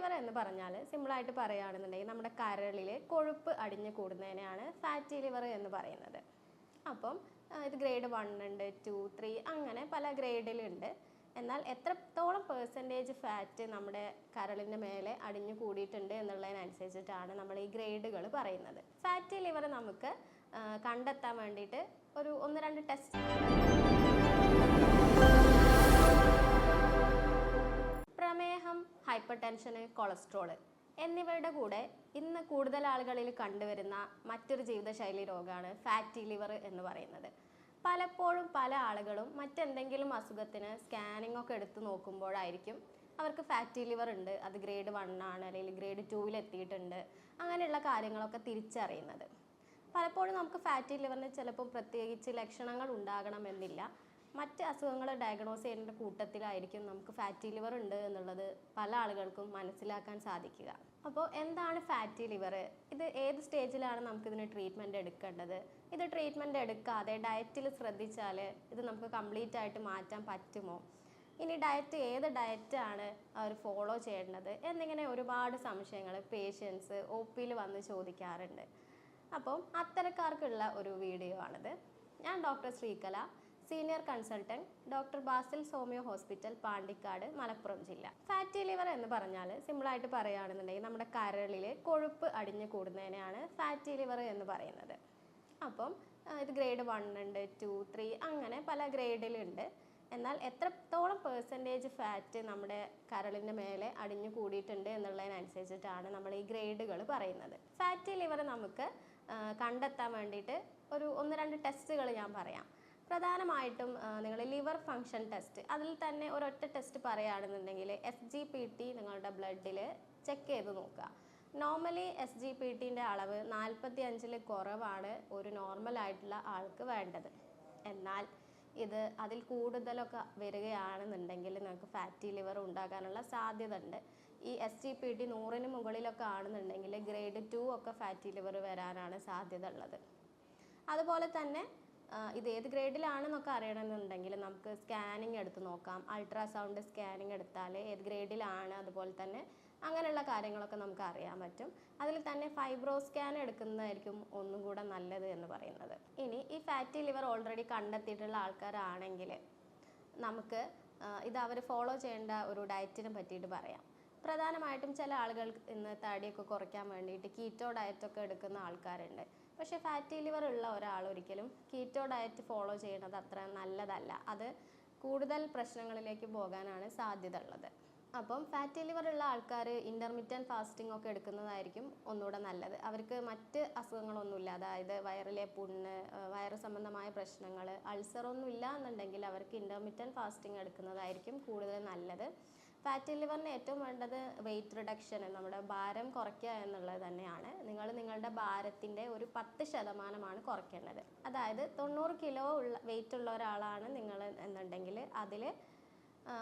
Liver എന്ന് പറഞ്ഞാൽ സിമ്പിളായിട്ട് പറയുകയാണെന്നുണ്ടെങ്കിൽ നമ്മുടെ കരളിൽ കൊഴുപ്പ് അടിഞ്ഞു കൂടുന്നതിനെയാണ് ഫാറ്റി ലിവർ എന്ന് പറയുന്നത്. അപ്പം ഇത് ഗ്രേഡ് 1 ഉണ്ട്, 2, 3 അങ്ങനെ പല ഗ്രേഡിലുണ്ട്. എന്നാൽ എത്രത്തോളം പെർസെൻറ്റേജ് ഫാറ്റ് നമ്മുടെ കരളിൻ്റെ മേലെ അടിഞ്ഞു കൂടിയിട്ടുണ്ട് എന്നുള്ളതിനനുസരിച്ചിട്ടാണ് നമ്മൾ ഈ ഗ്രേഡുകൾ പറയുന്നത്. ഫാറ്റി ലിവർ നമുക്ക് കണ്ടെത്താൻ വേണ്ടിയിട്ട് ഒരു 1-2 ടെസ്റ്റ്. പ്രമേഹം, ഹൈപ്പർ ടെൻഷന്, കൊളസ്ട്രോള് എന്നിവയുടെ കൂടെ ഇന്ന് കൂടുതൽ ആളുകളിൽ കണ്ടുവരുന്ന മറ്റൊരു ജീവിതശൈലി രോഗമാണ് ഫാറ്റി ലിവർ എന്ന് പറയുന്നത്. പലപ്പോഴും പല ആളുകളും മറ്റെന്തെങ്കിലും അസുഖത്തിന് സ്കാനിംഗ് ഒക്കെ എടുത്ത് നോക്കുമ്പോഴായിരിക്കും അവർക്ക് ഫാറ്റി ലിവർ ഉണ്ട്, അത് ഗ്രേഡ് 1 ആണ് അല്ലെങ്കിൽ ഗ്രേഡ് 2 എത്തിയിട്ടുണ്ട്, അങ്ങനെയുള്ള കാര്യങ്ങളൊക്കെ തിരിച്ചറിയുന്നത്. പലപ്പോഴും നമുക്ക് ഫാറ്റി ലിവറിന് ചിലപ്പോൾ പ്രത്യേകിച്ച് ലക്ഷണങ്ങൾ ഉണ്ടാകണമെന്നില്ല. മറ്റ് അസുഖങ്ങൾ ഡയഗ്നോസ് ചെയ്യുന്ന കൂട്ടത്തിലായിരിക്കും നമുക്ക് ഫാറ്റി ലിവർ ഉണ്ട് എന്നുള്ളത് പല ആളുകൾക്കും മനസ്സിലാക്കാൻ സാധിക്കുക. അപ്പോൾ എന്താണ് ഫാറ്റി ലിവർ? ഇത് ഏത് സ്റ്റേജിലാണ് നമുക്കിതിന് ട്രീറ്റ്മെൻറ്റ് എടുക്കേണ്ടത്? ഇത് ട്രീറ്റ്മെൻറ്റ് എടുക്കാതെ ഡയറ്റിൽ ശ്രദ്ധിച്ചാൽ ഇത് നമുക്ക് കംപ്ലീറ്റ് ആയിട്ട് മാറ്റാൻ പറ്റുമോ? ഇനി ഏത് ഡയറ്റാണ് അവർ ഫോളോ ചെയ്യേണ്ടത് എന്നിങ്ങനെ ഒരുപാട് സംശയങ്ങൾ പേഷ്യൻസ് OPയിൽ വന്ന് ചോദിക്കാറുണ്ട്. അപ്പം അത്തരക്കാർക്കുള്ള ഒരു വീഡിയോ ആണിത്. ഞാൻ doctor Sreekala, senior consultant, doctor Basil homoeo hospital, Pandikkad, Malappuram ജില്ല. ഫാറ്റി ലിവർ എന്ന് പറഞ്ഞാൽ സിമ്പിളായിട്ട് പറയുകയാണെന്നുണ്ടെങ്കിൽ നമ്മുടെ കരളിൽ കൊഴുപ്പ് അടിഞ്ഞു കൂടുന്നതിനെയാണ് ഫാറ്റി ലിവർ എന്ന് പറയുന്നത്. അപ്പം ഇത് ഗ്രേഡ് 1 ഉണ്ട്, 2, 3 അങ്ങനെ പല ഗ്രേഡിലുണ്ട്. എന്നാൽ എത്രത്തോളം പെർസെൻറ്റേജ് ഫാറ്റ് നമ്മുടെ കരളിൻ്റെ മേലെ അടിഞ്ഞു കൂടിയിട്ടുണ്ട് എന്നുള്ളതിനനുസരിച്ചിട്ടാണ് നമ്മൾ ഈ ഗ്രേഡുകൾ പറയുന്നത്. ഫാറ്റി ലിവർ നമുക്ക് കണ്ടെത്താൻ വേണ്ടിയിട്ട് ഒരു 1-2 ടെസ്റ്റുകൾ ഞാൻ പറയാം. പ്രധാനമായിട്ടും നിങ്ങൾ ലിവർ ഫങ്ഷൻ ടെസ്റ്റ്, അതിൽ തന്നെ ഒരൊറ്റ ടെസ്റ്റ് പറയുകയാണെന്നുണ്ടെങ്കിൽ SGPT നിങ്ങളുടെ ബ്ലഡിൽ ചെക്ക് ചെയ്ത് നോക്കുക. നോർമലി SGPTൻ്റെ അളവ് 45-ൽ കുറവാണ് ഒരു നോർമലായിട്ടുള്ള ആൾക്ക് വേണ്ടത്. എന്നാൽ അതിൽ കൂടുതലൊക്കെ വരികയാണെന്നുണ്ടെങ്കിൽ നിങ്ങൾക്ക് ഫാറ്റി ലിവർ ഉണ്ടാകാനുള്ള സാധ്യത ഉണ്ട്. ഈ SGPT 100-ന് മുകളിലൊക്കെ ആണെന്നുണ്ടെങ്കിൽ ഗ്രേഡ് 2 ഒക്കെ ഫാറ്റി ലിവർ വരാനാണ് സാധ്യത ഉള്ളത്. അതുപോലെ തന്നെ ഇത് ഏത് ഗ്രേഡിലാണെന്നൊക്കെ അറിയണമെന്നുണ്ടെങ്കിൽ നമുക്ക് സ്കാനിങ് എടുത്ത് നോക്കാം. അൾട്രാസൗണ്ട് സ്കാനിങ് എടുത്താൽ ഏത് ഗ്രേഡിലാണ്, അതുപോലെ തന്നെ അങ്ങനെയുള്ള കാര്യങ്ങളൊക്കെ നമുക്ക് അറിയാൻ പറ്റും. അതിൽ തന്നെ ഫൈബ്രോ സ്കാൻ എടുക്കുന്നതായിരിക്കും ഒന്നും കൂടെ നല്ലത് എന്ന് പറയുന്നത്. ഇനി ഈ ഫാറ്റി ലിവർ ഓൾറെഡി കണ്ടെത്തിയിട്ടുള്ള ആൾക്കാരാണെങ്കിൽ നമുക്ക് ഇത് അവർ ഫോളോ ചെയ്യേണ്ട ഒരു ഡയറ്റിനെ പറ്റിയിട്ട് പറയാം. പ്രധാനമായിട്ടും ചില ആളുകൾ ഇന്ന് തടിയൊക്കെ കുറയ്ക്കാൻ വേണ്ടിയിട്ട് കീറ്റോ ഡയറ്റൊക്കെ എടുക്കുന്ന ആൾക്കാരുണ്ട്. പക്ഷേ ഫാറ്റി ലിവർ ഉള്ള ഒരാൾ ഒരിക്കലും കീറ്റോ ഡയറ്റ് ഫോളോ ചെയ്യുന്നത് അത്ര നല്ലതല്ല. അത് കൂടുതൽ പ്രശ്നങ്ങളിലേക്ക് പോകാനാണ് സാധ്യത ഉള്ളത്. അപ്പം ഫാറ്റി ലിവർ ഉള്ള ആൾക്കാർ ഇൻ്റർമിറ്റൻറ്റ് ഫാസ്റ്റിംഗ് ഒക്കെ എടുക്കുന്നതായിരിക്കും ഒന്നുകൂടെ നല്ലത്. അവർക്ക് മറ്റ് അസുഖങ്ങളൊന്നുമില്ല, അതായത് വയറിലെ പുണ്ണ്, വയറ് സംബന്ധമായ പ്രശ്നങ്ങൾ, അൾസറൊന്നും ഇല്ല എന്നുണ്ടെങ്കിൽ അവർക്ക് ഇൻ്റർമിറ്റൻറ്റ് ഫാസ്റ്റിംഗ് എടുക്കുന്നതായിരിക്കും കൂടുതൽ നല്ലത്. ഫാറ്റി ലിവറിന് ഏറ്റവും വേണ്ടത് വെയിറ്റ് റിഡക്ഷൻ, നമ്മുടെ ഭാരം കുറയ്ക്കുക എന്നുള്ളത് തന്നെയാണ്. നിങ്ങളുടെ ഭാരത്തിൻ്റെ ഒരു 10% കുറയ്ക്കേണ്ടത്. അതായത് 90 കിലോ വെയിറ്റ് ഉള്ള ഒരാളാണ് നിങ്ങൾ എന്നുണ്ടെങ്കിൽ അതിൽ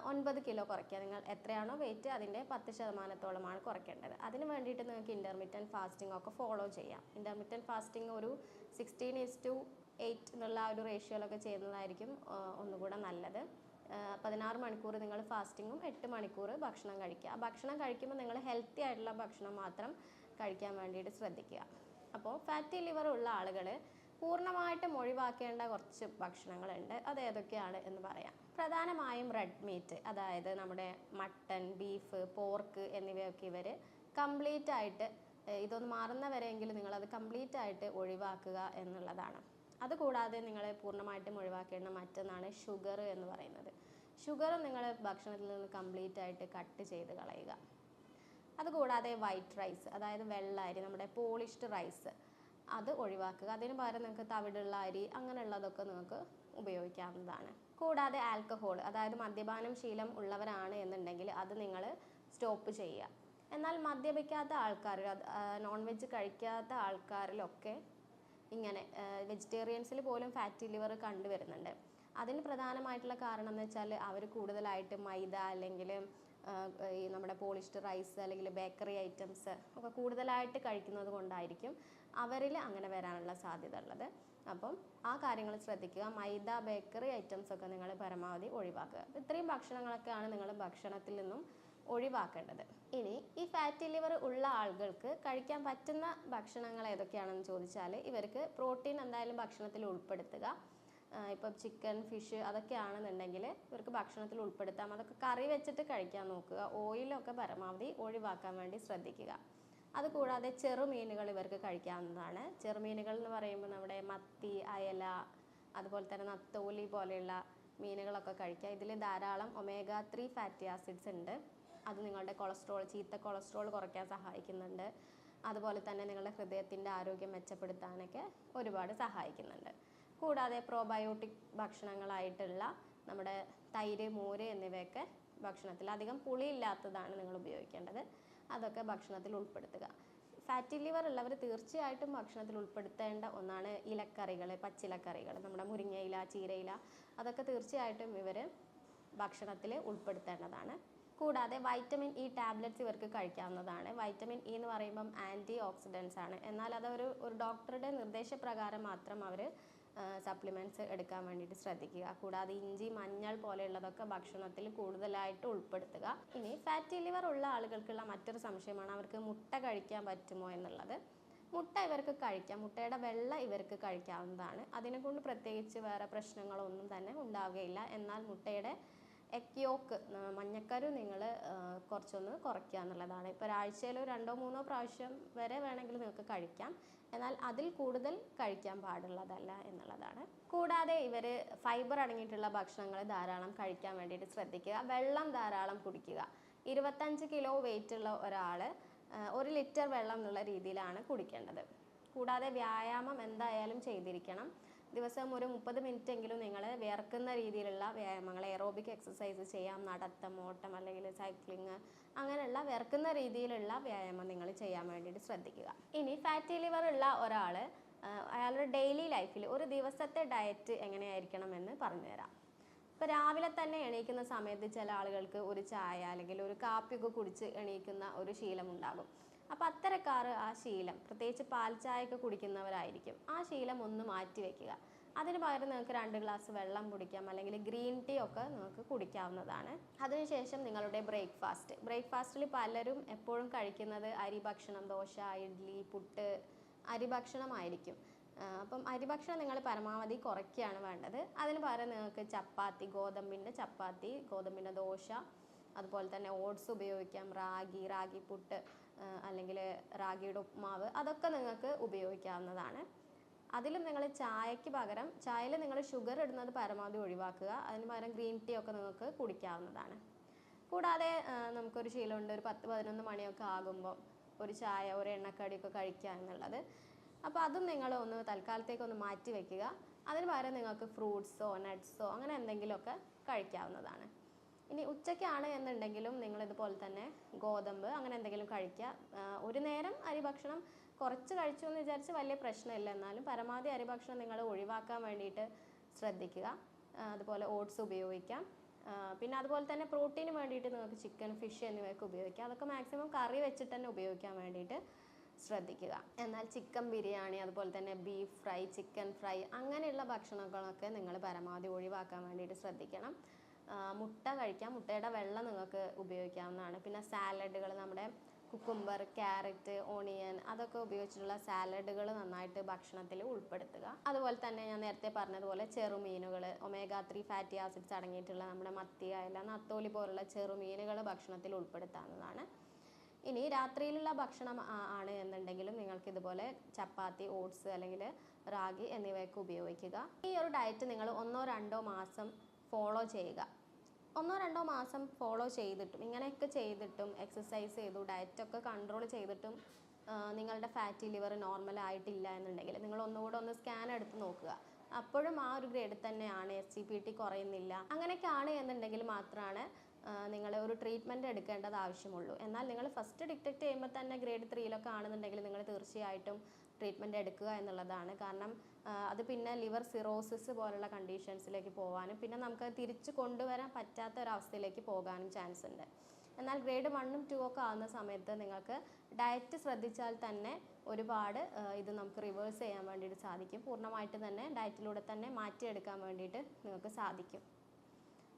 9 കിലോ കുറയ്ക്കുക. നിങ്ങൾ എത്രയാണോ വെയിറ്റ് അതിൻ്റെ 10%-ഓളമാണ് കുറയ്ക്കേണ്ടത്. അതിന് വേണ്ടിയിട്ട് നിങ്ങൾക്ക് ഇൻ്റർമിറ്റൻറ്റ് ഫാസ്റ്റിംഗ് ഒക്കെ ഫോളോ ചെയ്യാം. ഇൻ്റർമിറ്റൻറ്റ് ഫാസ്റ്റിംഗ് ഒരു 16:8 എന്നുള്ള ഒരു റേഷ്യോയിലൊക്കെ ചെയ്യുന്നതായിരിക്കും ഒന്നുകൂടെ നല്ലത്. 16 മണിക്കൂർ നിങ്ങൾ ഫാസ്റ്റിങ്ങും 8 മണിക്കൂർ ഭക്ഷണം കഴിക്കുക. ഭക്ഷണം കഴിക്കുമ്പോൾ നിങ്ങൾ ഹെൽത്തി ആയിട്ടുള്ള ഭക്ഷണം മാത്രം കഴിക്കാൻ വേണ്ടിയിട്ട് ശ്രദ്ധിക്കുക. അപ്പോൾ ഫാറ്റി ലിവർ ഉള്ള ആളുകൾ പൂർണ്ണമായിട്ടും ഒഴിവാക്കേണ്ട കുറച്ച് ഭക്ഷണങ്ങളുണ്ട്. അത് ഏതൊക്കെയാണ് എന്ന് പറയാം. പ്രധാനമായും റെഡ് മീറ്റ്, അതായത് നമ്മുടെ മട്ടൺ, ബീഫ്, പോർക്ക് എന്നിവയൊക്കെ ഇവർ കംപ്ലീറ്റ് ആയിട്ട് ഇതൊന്ന് മാറുന്നവരെങ്കിലും നിങ്ങളത് കംപ്ലീറ്റ് ആയിട്ട് ഒഴിവാക്കുക എന്നുള്ളതാണ്. അതുകൂടാതെ നിങ്ങൾ പൂർണ്ണമായിട്ടും ഒഴിവാക്കേണ്ട മറ്റൊന്നാണ് ഷുഗർ എന്ന് പറയുന്നത്. ഷുഗറും നിങ്ങൾ ഭക്ഷണത്തിൽ നിന്ന് കംപ്ലീറ്റ് ആയിട്ട് കട്ട് ചെയ്ത് കളയുക. അതുകൂടാതെ വൈറ്റ് റൈസ്, അതായത് വെള്ള അരി, നമ്മുടെ പോളിഷ്ഡ് റൈസ്, അത് ഒഴിവാക്കുക. അതിന് പകരം നിങ്ങൾക്ക് തവിടുള്ള അരി അങ്ങനെയുള്ളതൊക്കെ നിങ്ങൾക്ക് ഉപയോഗിക്കാവുന്നതാണ്. കൂടാതെ ആൽക്കഹോൾ, അതായത് മദ്യപാനം ശീലം ഉള്ളവരാണ് എന്നുണ്ടെങ്കിൽ അത് നിങ്ങൾ സ്റ്റോപ്പ് ചെയ്യുക. എന്നാൽ മദ്യപിക്കാത്ത ആൾക്കാർ, നോൺ വെജ് കഴിക്കാത്ത ആൾക്കാരിലൊക്കെ ഇങ്ങനെ വെജിറ്റേറിയൻസിൽ പോലും ഫാറ്റി ലിവർ കണ്ടുവരുന്നുണ്ട്. അതിന് പ്രധാനമായിട്ടുള്ള കാരണം എന്ന് വെച്ചാൽ അവർ കൂടുതലായിട്ട് മൈദ അല്ലെങ്കിൽ ഈ നമ്മുടെ പോളിഷ്ഡ് റൈസ് അല്ലെങ്കിൽ ബേക്കറി ഐറ്റംസ് ഒക്കെ കൂടുതലായിട്ട് കഴിക്കുന്നത് കൊണ്ടായിരിക്കും അവരിൽ അങ്ങനെ വരാനുള്ള സാധ്യത ഉള്ളത്. അപ്പം ആ കാര്യങ്ങൾ ശ്രദ്ധിക്കുക. മൈദ, ബേക്കറി ഐറ്റംസ് ഒക്കെ നിങ്ങൾ പരമാവധി ഒഴിവാക്കുക. ഇത്രയും ഭക്ഷണങ്ങളൊക്കെയാണ് നിങ്ങൾ ഭക്ഷണത്തിൽ നിന്നും ഒഴിവാക്കേണ്ടത്. ഇനി ഈ ഫാറ്റി ലിവർ ഉള്ള ആളുകൾക്ക് കഴിക്കാൻ പറ്റുന്ന ഭക്ഷണങ്ങൾ ഏതൊക്കെയാണെന്ന് ചോദിച്ചാൽ ഇവർക്ക് പ്രോട്ടീൻ എന്തായാലും ഭക്ഷണത്തിൽ ഉൾപ്പെടുത്തുക. ഇപ്പം ചിക്കൻ, ഫിഷ് അതൊക്കെയാണെന്നുണ്ടെങ്കിൽ ഇവർക്ക് ഭക്ഷണത്തിൽ ഉൾപ്പെടുത്താം. അതൊക്കെ കറി വെച്ചിട്ട് കഴിക്കാൻ നോക്കുക. ഓയിലൊക്കെ പരമാവധി ഒഴിവാക്കാൻ വേണ്ടി ശ്രദ്ധിക്കുക. അതുകൂടാതെ ചെറുമീനുകൾ ഇവർക്ക് കഴിക്കാവുന്നതാണ്. ചെറുമീനുകൾ എന്ന് പറയുമ്പോൾ നമ്മുടെ മത്തി, അയല, അതുപോലെ തന്നെ നത്തോലി പോലെയുള്ള മീനുകളൊക്കെ കഴിക്കുക. ഇതിൽ ധാരാളം omega-3 ഫാറ്റി ആസിഡ്സ് ഉണ്ട്. അത് നിങ്ങളുടെ ചീത്ത കൊളസ്ട്രോൾ കുറയ്ക്കാൻ സഹായിക്കുന്നുണ്ട്. അതുപോലെ തന്നെ നിങ്ങളുടെ ഹൃദയത്തിൻ്റെ ആരോഗ്യം മെച്ചപ്പെടുത്താനൊക്കെ ഒരുപാട് സഹായിക്കുന്നുണ്ട്. കൂടാതെ പ്രോബയോട്ടിക് ഭക്ഷണങ്ങളായിട്ടുള്ള നമ്മുടെ തൈര്, മോര് എന്നിവയൊക്കെ ഭക്ഷണത്തിൽ അധികം പുളിയില്ലാത്തതാണ് നിങ്ങൾ ഉപയോഗിക്കേണ്ടത്. അതൊക്കെ ഭക്ഷണത്തിൽ ഉൾപ്പെടുത്തുക. ഫാറ്റി ലിവർ ഉള്ളവർ തീർച്ചയായിട്ടും ഭക്ഷണത്തിൽ ഉൾപ്പെടുത്തേണ്ട ഒന്നാണ് ഇലക്കറികൾ, പച്ചിലക്കറികൾ, നമ്മുടെ മുരിങ്ങയില, ചീരയില, അതൊക്കെ തീർച്ചയായിട്ടും ഇവർ ഭക്ഷണത്തിൽ ഉൾപ്പെടുത്തേണ്ടതാണ്. കൂടാതെ വൈറ്റമിൻ ഇ ടാബ്ലറ്റ്സ് ഇവർക്ക് കഴിക്കാവുന്നതാണ്. വൈറ്റമിൻ ഇ എന്ന് പറയുമ്പം ആൻറ്റി ഓക്സിഡൻസ് ആണ്. എന്നാൽ അതൊരു ഡോക്ടറുടെ നിർദ്ദേശപ്രകാരം മാത്രം അവർ സപ്ലിമെൻറ്റ്സ് എടുക്കാൻ വേണ്ടിയിട്ട് ശ്രദ്ധിക്കുക. കൂടാതെ ഇഞ്ചി, മഞ്ഞൾ പോലെയുള്ളതൊക്കെ ഭക്ഷണത്തിൽ കൂടുതലായിട്ട് ഉൾപ്പെടുത്തുക. ഇനി ഫാറ്റി ലിവർ ഉള്ള ആളുകൾക്കുള്ള മറ്റൊരു സംശയമാണ് അവർക്ക് മുട്ട കഴിക്കാൻ പറ്റുമോ എന്നുള്ളത്. മുട്ട ഇവർക്ക് കഴിക്കാം. മുട്ടയുടെ വെള്ള ഇവർക്ക് കഴിക്കാവുന്നതാണ്. അതിനെക്കൊണ്ട് പ്രത്യേകിച്ച് വേറെ പ്രശ്നങ്ങളൊന്നും തന്നെ ഉണ്ടാവുകയില്ല. എന്നാൽ മുട്ടയുടെ എഗ് യോക്ക്, മഞ്ഞക്കരു നിങ്ങൾ കുറച്ചൊന്ന് കുറയ്ക്കുക എന്നുള്ളതാണ്. ഇപ്പോൾ ഒരാഴ്ചയിൽ 2-3 പ്രാവശ്യം വരെ വേണമെങ്കിൽ നിങ്ങൾക്ക് കഴിക്കാം. എന്നാൽ അതിൽ കൂടുതൽ കഴിക്കാൻ പാടുള്ളതല്ല എന്നുള്ളതാണ്. കൂടാതെ ഇവർ ഫൈബർ അടങ്ങിയിട്ടുള്ള ഭക്ഷണങ്ങൾ ധാരാളം കഴിക്കാൻ വേണ്ടിയിട്ട് ശ്രദ്ധിക്കുക. വെള്ളം ധാരാളം കുടിക്കുക. 25 കിലോ വെയിറ്റ് ഉള്ള ഒരാൾ 1 ലിറ്റർ വെള്ളം എന്നുള്ള രീതിയിലാണ് കുടിക്കേണ്ടത്. കൂടാതെ വ്യായാമം എന്തായാലും ചെയ്തിരിക്കണം. ദിവസം ഒരു 30 മിനിറ്റ് എങ്കിലും നിങ്ങൾ വിയർക്കുന്ന രീതിയിലുള്ള വ്യായാമങ്ങൾ, എയറോബിക് എക്സസൈസ് ചെയ്യാം. നടത്തം, ഓട്ടം അല്ലെങ്കിൽ സൈക്ലിങ്, അങ്ങനെയുള്ള വിയർക്കുന്ന രീതിയിലുള്ള വ്യായാമം നിങ്ങൾ ചെയ്യാൻ വേണ്ടിയിട്ട് ശ്രദ്ധിക്കുക. ഇനി ഫാറ്റി ലിവർ ഉള്ള ഒരാൾ അയാളുടെ ഡെയിലി ലൈഫിൽ ഒരു ദിവസത്തെ ഡയറ്റ് എങ്ങനെയായിരിക്കണം എന്ന് പറഞ്ഞുതരാം. ഇപ്പോൾ രാവിലെ തന്നെ എണീക്കുന്ന സമയത്ത് ചില ആളുകൾക്ക് ഒരു ചായ അല്ലെങ്കിൽ ഒരു കാപ്പിയൊക്കെ കുടിച്ച് എണീക്കുന്ന ഒരു ശീലമുണ്ടാകും. അപ്പോൾ അത്തരക്കാർ ആ ശീലം, പ്രത്യേകിച്ച് പാൽ ചായയൊക്കെ കുടിക്കുന്നവരായിരിക്കും, ആ ശീലം ഒന്ന് മാറ്റി വയ്ക്കുക. അതിന് പകരം നിങ്ങൾക്ക് 2 ഗ്ലാസ് വെള്ളം കുടിക്കാം, അല്ലെങ്കിൽ ഗ്രീൻ ടീ ഒക്കെ നിങ്ങൾക്ക് കുടിക്കാവുന്നതാണ്. അതിനുശേഷം നിങ്ങളുടെ ബ്രേക്ക്ഫാസ്റ്റിൽ പലരും എപ്പോഴും കഴിക്കുന്നത് അരി ഭക്ഷണം, ദോശ, ഇഡ്ഡലി, പുട്ട്, അരി ഭക്ഷണമായിരിക്കും. അപ്പം അരി ഭക്ഷണം നിങ്ങൾ പരമാവധി കുറയ്ക്കുകയാണ് വേണ്ടത്. അതിന് പകരം നിങ്ങൾക്ക് ചപ്പാത്തി, ഗോതമ്പിൻ്റെ ദോശ, അതുപോലെ തന്നെ ഓട്സ് ഉപയോഗിക്കാം, റാഗി പുട്ട്, അല്ലെങ്കിൽ റാഗിയുടെ ഉപ്മാവ്, അതൊക്കെ നിങ്ങൾക്ക് ഉപയോഗിക്കാവുന്നതാണ്. അതിലും നിങ്ങൾ ചായയിൽ നിങ്ങൾ ഷുഗർ ഇടുന്നത് പരമാവധി ഒഴിവാക്കുക. അതിന് പകരം ഗ്രീൻ ടീ ഒക്കെ നിങ്ങൾക്ക് കുടിക്കാവുന്നതാണ്. കൂടാതെ നമുക്കൊരു ശീലമുണ്ട്, ഒരു 10-11 മണിയൊക്കെ ആകുമ്പോൾ ഒരു ചായ, ഒരു എണ്ണക്കടിയൊക്കെ കഴിക്കുക എന്നുള്ളത്. അപ്പോൾ അതും നിങ്ങൾ തൽക്കാലത്തേക്കൊന്ന് മാറ്റി വയ്ക്കുക. അതിന് പകരം നിങ്ങൾക്ക് ഫ്രൂട്ട്സോ നട്ട്സോ അങ്ങനെ എന്തെങ്കിലുമൊക്കെ കഴിക്കാവുന്നതാണ്. ഇനി ഉച്ചയ്ക്കാണ് എന്നുണ്ടെങ്കിലും നിങ്ങളിതുപോലെ തന്നെ ഗോതമ്പ് അങ്ങനെ എന്തെങ്കിലും കഴിക്കുക. ഒരു നേരം അരി ഭക്ഷണം കുറച്ച് കഴിച്ചു എന്ന് വിചാരിച്ച് വലിയ പ്രശ്നമില്ല. എന്നാലും പരമാവധി അരി ഭക്ഷണം നിങ്ങൾ ഒഴിവാക്കാൻ വേണ്ടിയിട്ട് ശ്രദ്ധിക്കുക. അതുപോലെ ഓട്സ് ഉപയോഗിക്കാം. പിന്നെ അതുപോലെ തന്നെ പ്രോട്ടീന് വേണ്ടിയിട്ട് നിങ്ങൾക്ക് ചിക്കൻ, ഫിഷ് എന്നിവയൊക്കെ ഉപയോഗിക്കാം. അതൊക്കെ മാക്സിമം കറി വെച്ചിട്ട് തന്നെ ഉപയോഗിക്കാൻ വേണ്ടിയിട്ട് ശ്രദ്ധിക്കുക. എന്നാൽ ചിക്കൻ ബിരിയാണി, അതുപോലെ തന്നെ ബീഫ് ഫ്രൈ, ചിക്കൻ ഫ്രൈ, അങ്ങനെയുള്ള ഭക്ഷണങ്ങളൊക്കെ നിങ്ങൾ പരമാവധി ഒഴിവാക്കാൻ വേണ്ടിയിട്ട് ശ്രദ്ധിക്കണം. മുട്ട കഴിക്കാം. മുട്ടയുടെ വെള്ളം നിങ്ങൾക്ക് ഉപയോഗിക്കാവുന്നതാണ്. പിന്നെ സാലഡുകൾ, നമ്മുടെ കുക്കുംബർ, ക്യാരറ്റ്, ഓണിയൻ, അതൊക്കെ ഉപയോഗിച്ചിട്ടുള്ള സാലഡുകൾ നന്നായിട്ട് ഭക്ഷണത്തിൽ ഉൾപ്പെടുത്തുക. അതുപോലെ തന്നെ ഞാൻ നേരത്തെ പറഞ്ഞതുപോലെ ചെറുമീനുകൾ, omega-3 ഫാറ്റി ആസിഡ്സ് അടങ്ങിയിട്ടുള്ള നമ്മുടെ മത്തി, അയല, നത്തോലി പോലുള്ള ചെറുമീനുകൾ ഭക്ഷണത്തിൽ ഉൾപ്പെടുത്താവുന്നതാണ്. ഇനി രാത്രിയിലുള്ള ഭക്ഷണം ആണ് എന്നുണ്ടെങ്കിലും നിങ്ങൾക്ക് ഇതുപോലെ ചപ്പാത്തി, ഓട്സ് അല്ലെങ്കിൽ റാഗി എന്നിവയൊക്കെ ഉപയോഗിക്കുക. ഈ ഒരു ഡയറ്റ് നിങ്ങൾ 1-2 മാസം ഫോളോ ചെയ്യുക. 1-2 മാസം ഫോളോ ചെയ്തിട്ടും, ഇങ്ങനെയൊക്കെ ചെയ്തിട്ടും, എക്സസൈസ് ചെയ്തു, ഡയറ്റൊക്കെ കൺട്രോൾ ചെയ്തിട്ടും നിങ്ങളുടെ ഫാറ്റി ലിവർ നോർമൽ ആയിട്ടില്ല എന്നുണ്ടെങ്കിൽ നിങ്ങൾ ഒന്നുകൂടെ സ്കാൻ എടുത്ത് നോക്കുക. അപ്പോഴും ആ ഒരു ഗ്രേഡ് തന്നെയാണ്, SGPT കുറയുന്നില്ല, അങ്ങനെയൊക്കെ ആണ് എന്നുണ്ടെങ്കിൽ മാത്രമാണ് നിങ്ങൾ ഒരു ട്രീറ്റ്മെൻറ്റ് എടുക്കേണ്ടത് ആവശ്യമുള്ളൂ. എന്നാൽ നിങ്ങൾ ഫസ്റ്റ് ഡിറ്റക്ട് ചെയ്യുമ്പോൾ തന്നെ ഗ്രേഡ് 3 ആണെന്നുണ്ടെങ്കിൽ നിങ്ങൾ തീർച്ചയായിട്ടും ട്രീറ്റ്മെൻറ്റ് എടുക്കുക എന്നുള്ളതാണ്. കാരണം അത് പിന്നെ ലിവർ സിറോസിസ് പോലുള്ള കണ്ടീഷൻസിലേക്ക് പോകാനും പിന്നെ നമുക്ക് തിരിച്ചു കൊണ്ടുവരാൻ പറ്റാത്ത ഒരവസ്ഥയിലേക്ക് പോകാനും ചാൻസ് ഉണ്ട്. എന്നാൽ ഗ്രേഡ് 1ഉം 2 ഒക്കെ ആകുന്ന സമയത്ത് നിങ്ങൾക്ക് ഡയറ്റ് ശ്രദ്ധിച്ചാൽ തന്നെ ഒരുപാട് ഇത് നമുക്ക് റിവേഴ്സ് ചെയ്യാൻ വേണ്ടിയിട്ട് സാധിക്കും. പൂർണ്ണമായിട്ട് തന്നെ ഡയറ്റിലൂടെ തന്നെ മാറ്റിയെടുക്കാൻ വേണ്ടിയിട്ട് നിങ്ങൾക്ക് സാധിക്കും.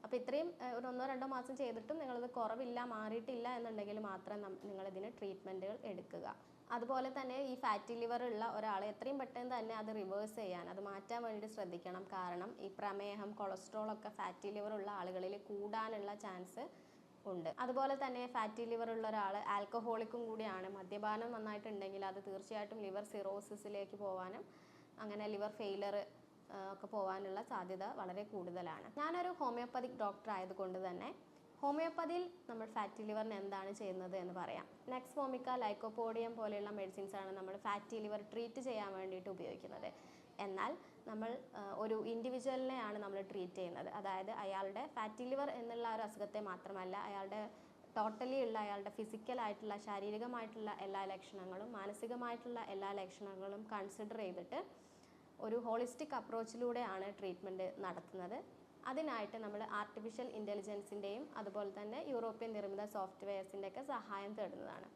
അപ്പോൾ ഇത്രയും ഒരു 1-2 മാസം ചെയ്തിട്ടും നിങ്ങളത് കുറവില്ല, മാറിയിട്ടില്ല എന്നുണ്ടെങ്കിൽ മാത്രം നിങ്ങളിതിന് ട്രീറ്റ്മെൻറ്റുകൾ എടുക്കുക. അതുപോലെ തന്നെ ഈ ഫാറ്റി ലിവർ ഉള്ള ഒരാൾ എത്രയും പെട്ടെന്ന് തന്നെ അത് റിവേഴ്സ് ചെയ്യാൻ, അത് മാറ്റാൻ വേണ്ടി ശ്രദ്ധിക്കണം. കാരണം ഈ പ്രമേഹം, കൊളസ്ട്രോൾ ഒക്കെ ഫാറ്റി ലിവർ ഉള്ള ആളുകളിൽ കൂടാനുള്ള ചാൻസ് ഉണ്ട്. അതുപോലെ തന്നെ ഫാറ്റി ലിവർ ഉള്ള ഒരാൾ ആൽക്കഹോളിക്കും കൂടിയാണ്. മദ്യപാനം നന്നായിട്ടുണ്ടെങ്കിൽ അത് തീർച്ചയായിട്ടും ലിവർ സിറോസിസിലേക്ക് പോകാനും അങ്ങനെ ലിവർ ഫെയിലർ ഒക്കെ പോകാനുള്ള സാധ്യത വളരെ കൂടുതലാണ്. ഞാനൊരു ഹോമിയോപ്പതിക് ഡോക്ടർ ആയതുകൊണ്ട് തന്നെ ഹോമിയോപ്പതിയിൽ നമ്മൾ ഫാറ്റി ലിവറിന് എന്താണ് ചെയ്യുന്നത് എന്ന് പറയാം. നെക്സ്റ്റ് വോമിക്ക, ലൈക്കോപോഡിയം പോലെയുള്ള മെഡിസിൻസ് ആണ് നമ്മൾ ഫാറ്റി ലിവർ ട്രീറ്റ് ചെയ്യാൻ വേണ്ടിയിട്ട് ഉപയോഗിക്കുന്നത്. എന്നാൽ നമ്മൾ ഒരു ഇൻഡിവിജ്വലിനെയാണ് നമ്മൾ ട്രീറ്റ് ചെയ്യുന്നത്. അതായത് അയാളുടെ ഫാറ്റി ലിവർ എന്നുള്ള ഒരു അസുഖത്തെ മാത്രമല്ല, അയാളുടെ ടോട്ടലി ഉള്ള അയാളുടെ ഫിസിക്കലായിട്ടുള്ള, ശാരീരികമായിട്ടുള്ള എല്ലാ ലക്ഷണങ്ങളും മാനസികമായിട്ടുള്ള എല്ലാ ലക്ഷണങ്ങളും കൺസിഡർ ചെയ്തിട്ട് ഒരു ഹോളിസ്റ്റിക് അപ്രോച്ചിലൂടെയാണ് ട്രീറ്റ്മെൻറ്റ് നടത്തുന്നത്. അതിനായിട്ട് നമ്മൾ ആർട്ടിഫിഷ്യൽ ഇൻ്റലിജൻസിൻ്റെയും അതുപോലെ തന്നെ യൂറോപ്യൻ നിർമ്മിത സോഫ്റ്റ്വെയർസിൻ്റെയൊക്കെ സഹായം തേടുന്നതാണ്.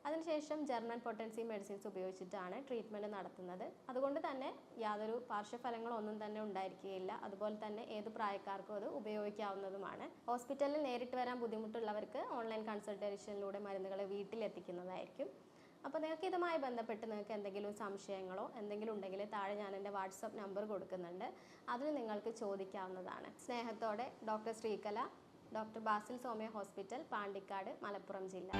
അതിനുശേഷം ജർമ്മൻ പൊട്ടൻസി മെഡിസിൻസ് ഉപയോഗിച്ചിട്ടാണ് ട്രീറ്റ്മെൻറ്റ് നടത്തുന്നത്. അതുകൊണ്ട് തന്നെ യാതൊരു പാർശ്വഫലങ്ങളൊന്നും തന്നെ ഉണ്ടായിരിക്കുകയില്ല. അതുപോലെ തന്നെ ഏത് പ്രായക്കാർക്കും അത് ഉപയോഗിക്കാവുന്നതുമാണ്. ഹോസ്പിറ്റലിൽ നേരിട്ട് വരാൻ ബുദ്ധിമുട്ടുള്ളവർക്ക് ഓൺലൈൻ കൺസൾട്ടേഷനിലൂടെ മരുന്നുകൾ വീട്ടിലെത്തിക്കുന്നതായിരിക്കും. അപ്പോൾ നിങ്ങൾക്ക് ഇതുമായി ബന്ധപ്പെട്ട് നിങ്ങൾക്ക് എന്തെങ്കിലും സംശയങ്ങളോ എന്തെങ്കിലും ഉണ്ടെങ്കിൽ താഴെ ഞാൻ എൻ്റെ വാട്സപ്പ് നമ്പർ കൊടുക്കുന്നുണ്ട്. അതിൽ നിങ്ങൾക്ക് ചോദിക്കാവുന്നതാണ്. സ്നേഹത്തോടെ doctor Sreekala, doctor Basil Soumya hospital, Pandikkad, Malappuram ജില്ല.